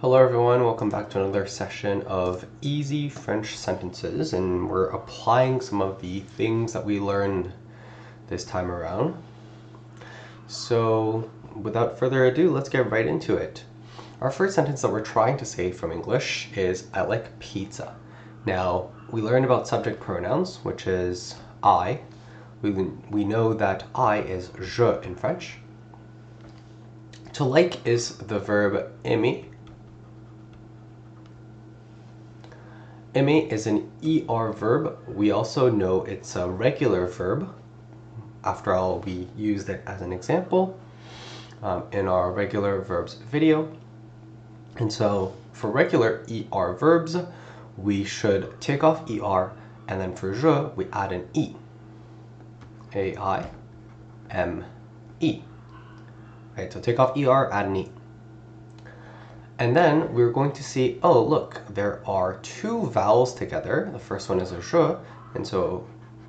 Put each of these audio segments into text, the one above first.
Hello everyone, welcome back to another session of easy French sentences, and we're applying some of the things that we learned this time around. So without further ado, let's get right into it. Our first sentence that we're trying to say from English is I like pizza. Now, we learned about subject pronouns, which is I. We know that I is je in French. To like is the verb aimer. Aimer is an ER verb. We also know it's a regular verb. After all, we used it as an example in our regular verbs video. And so for regular ER verbs, we should take off ER, and then for je, we add an E. A-I-M-E. Right, so take off ER, add an E. And then we're going to see, oh look, there are two vowels together. The first one is a je, and so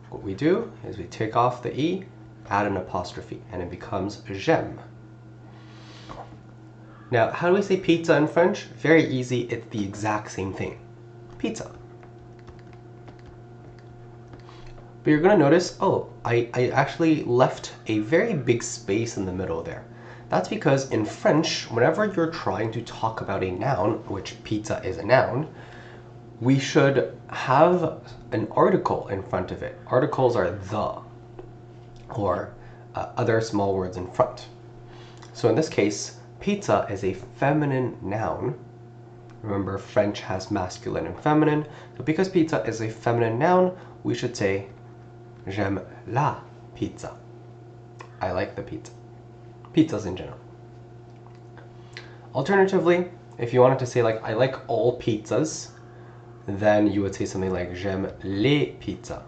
what we do is we take off the E, add an apostrophe, and it becomes j'aime. Now, how do we say pizza in French? Very easy, it's the exact same thing. Pizza. But you're going to notice, oh, I actually left a very big space in the middle there. That's because in French, whenever you're trying to talk about a noun, which pizza is a noun, we should have an article in front of it. Articles are the, or other small words in front. So in this case, pizza is a feminine noun. Remember, French has masculine and feminine. So because pizza is a feminine noun, we should say, j'aime la pizza. I like the pizza. Pizzas in general. Alternatively, if you wanted to say like, I like all pizzas, then you would say something like, j'aime les pizzas,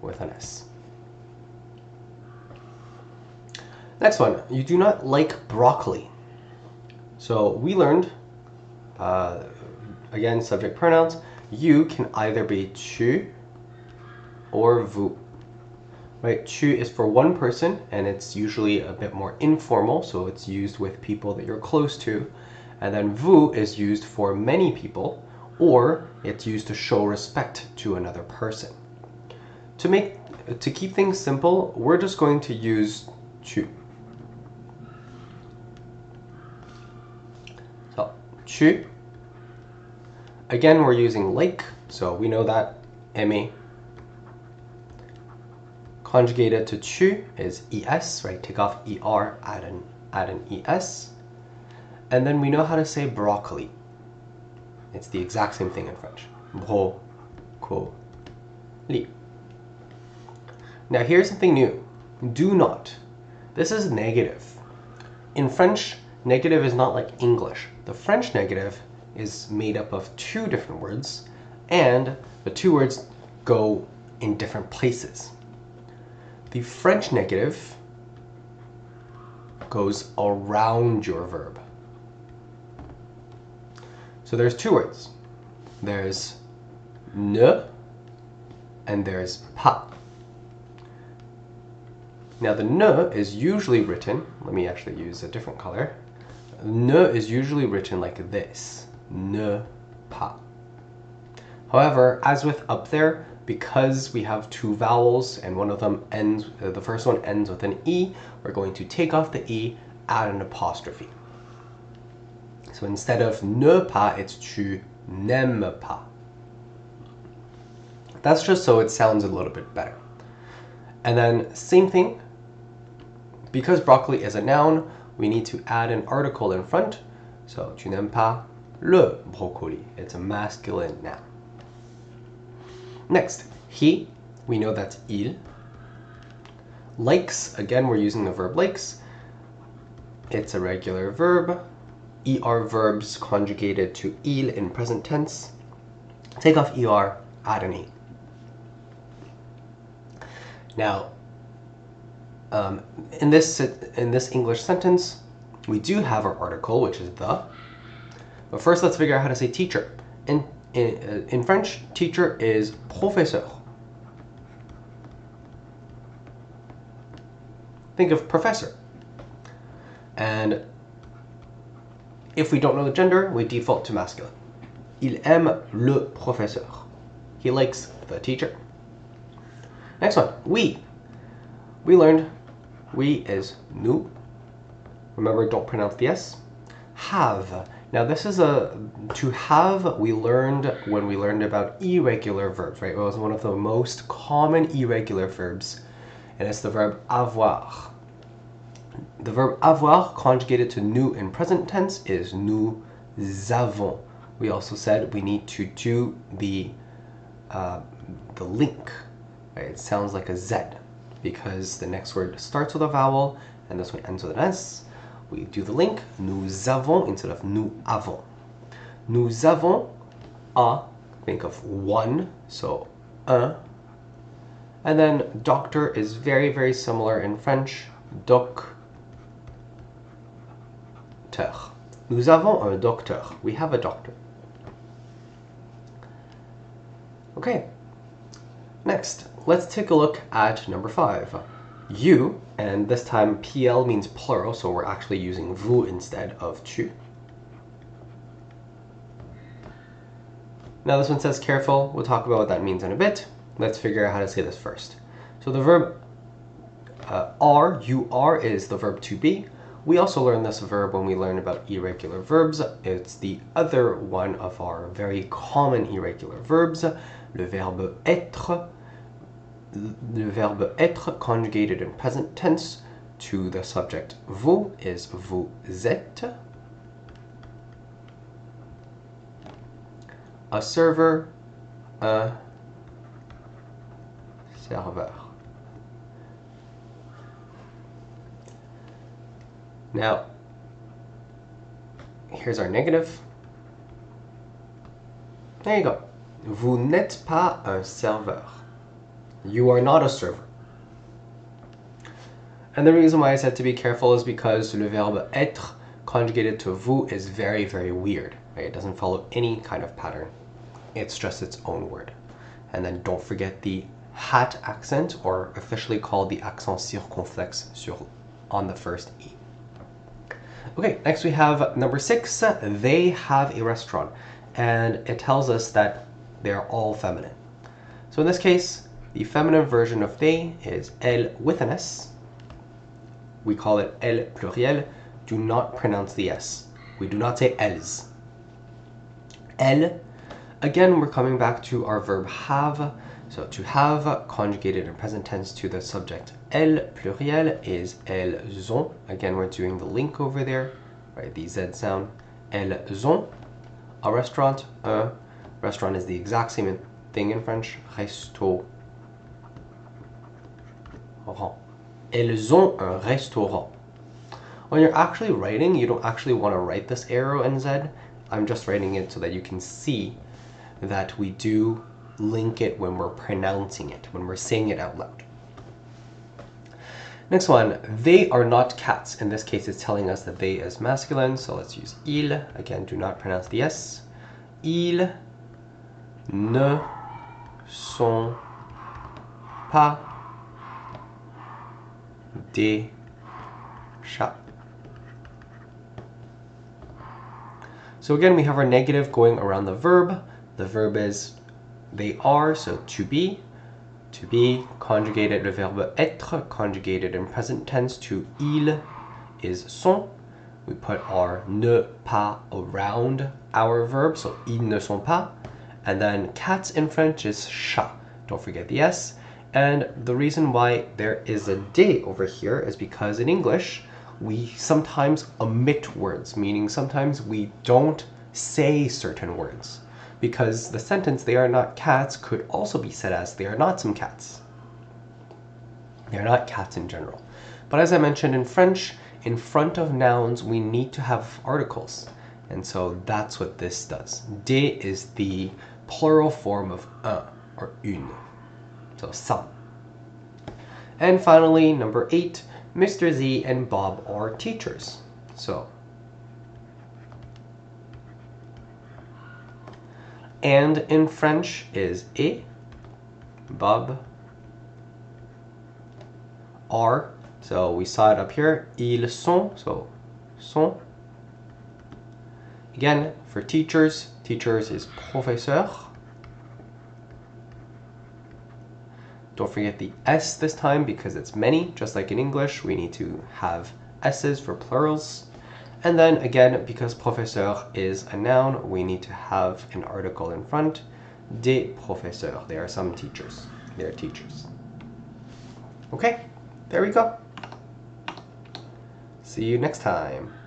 with an S. Next one, you do not like broccoli. So we learned, again, subject pronouns. You can either be tu or vous. Right, tu is for one person, and it's usually a bit more informal, so it's used with people that you're close to. And then vous is used for many people, or it's used to show respect to another person. To keep things simple, we're just going to use tu. So, tu. Again, we're using like, so we know that aimer. Conjugated to tu is es, right? Take off er, add an es. And then we know how to say broccoli. It's the exact same thing in French. Broccoli. Now here's something new. Do not. This is negative. In French, negative is not like English. The French negative is made up of two different words, and the two words go in different places. The French negative goes around your verb. So there's two words. There's ne and there's pas. Now the ne is usually written, let me actually use a different color. Ne is usually written like this, ne pas. However, as with up there, because we have two vowels and one of them ends, the first one ends with an E, we're going to take off the E, add an apostrophe. So instead of ne pas, it's tu n'aimes pas. That's just so it sounds a little bit better. And then same thing, because broccoli is a noun, we need to add an article in front. So tu n'aimes pas le brocoli. It's a masculine noun. Next, he, we know that's il. Likes, again, we're using the verb likes. It's a regular verb. ER verbs conjugated to il in present tense. Take off ER, add an E. Now, in this English sentence, we do have our article, which is the. But first, let's figure out how to say teacher. In French, teacher is professeur. Think of professor. And If we don't know the gender, we default to masculine. Il aime le professeur. He likes the teacher. Next one, we. We learned we is nous. Remember, don't pronounce the S. Have. Now this is to have we learned when we learned about irregular verbs, right? It was one of the most common irregular verbs, and it's the verb avoir. The verb avoir conjugated to nous in present tense is nous avons. We also said we need to do the link. Right? It sounds like a Z because the next word starts with a vowel and this one ends with an S. We do the link, nous avons instead of nous avons. Nous avons a, think of one, so un. And then doctor is very, very similar in French, docteur. Nous avons un docteur. We have a doctor. Okay, next, let's take a look at number 5. You, and this time PL means plural, so we're actually using vous instead of tu. Now this one says careful. We'll talk about what that means in a bit. Let's figure out how to say this first. So the verb are, you are, is the verb to be. We also learned this verb when we learned about irregular verbs. It's the other one of our very common irregular verbs, le verbe être. Le verbe être conjugated in present tense to the subject vous is vous êtes. A server, un serveur. Now, here's our negative. There you go. Vous n'êtes pas un serveur. You are not a server. And the reason why I said to be careful is because le verbe être conjugated to vous is very, very weird. Right? It doesn't follow any kind of pattern. It's just its own word. And then don't forget the hat accent, or officially called the accent circonflexe on the first E. Okay, next we have number 6. They have a restaurant. And it tells us that they're all feminine. So in this case, the feminine version of they is elle with an S. We call it elle pluriel. Do not pronounce the S. We do not say elles. Elle. Again, we're coming back to our verb have. So to have conjugated in present tense to the subject elle pluriel is elles ont. Again, we're doing the link over there, right? The Z sound. Elles ont a restaurant. Un restaurant is the exact same thing in French. Resto. Elles ont un restaurant. When you're actually writing, you don't actually want to write this arrow in Z. I'm just writing it so that you can see that we do link it when we're pronouncing it, when we're saying it out loud. Next one, they are not cats. In this case, it's telling us that they is masculine, so let's use ils. Again, do not pronounce the S. Ils ne sont pas des chats. So again, we have our negative going around the verb. The verb is they are, so to be conjugated, le verbe être conjugated in present tense to ils is sont. We put our ne pas around our verb, so ils ne sont pas. And then cats in French is chat. Don't forget the S. And the reason why there is a de over here is because in English, we sometimes omit words, meaning sometimes we don't say certain words. Because the sentence, they are not cats, could also be said as, they are not some cats. They are not cats in general. But as I mentioned in French, in front of nouns, we need to have articles. And so that's what this does. De is the plural form of un or une. So some. And finally, number 8, Mr. Z and Bob are teachers. So, and in French is et, Bob are. So we saw it up here, ils sont, so sont. Again, for teachers, teachers is professeur. Don't forget the S this time because it's many. Just like in English, we need to have S's for plurals. And then again, because professeur is a noun, we need to have an article in front. Des professeurs. There are some teachers. They are teachers. Okay, there we go. See you next time.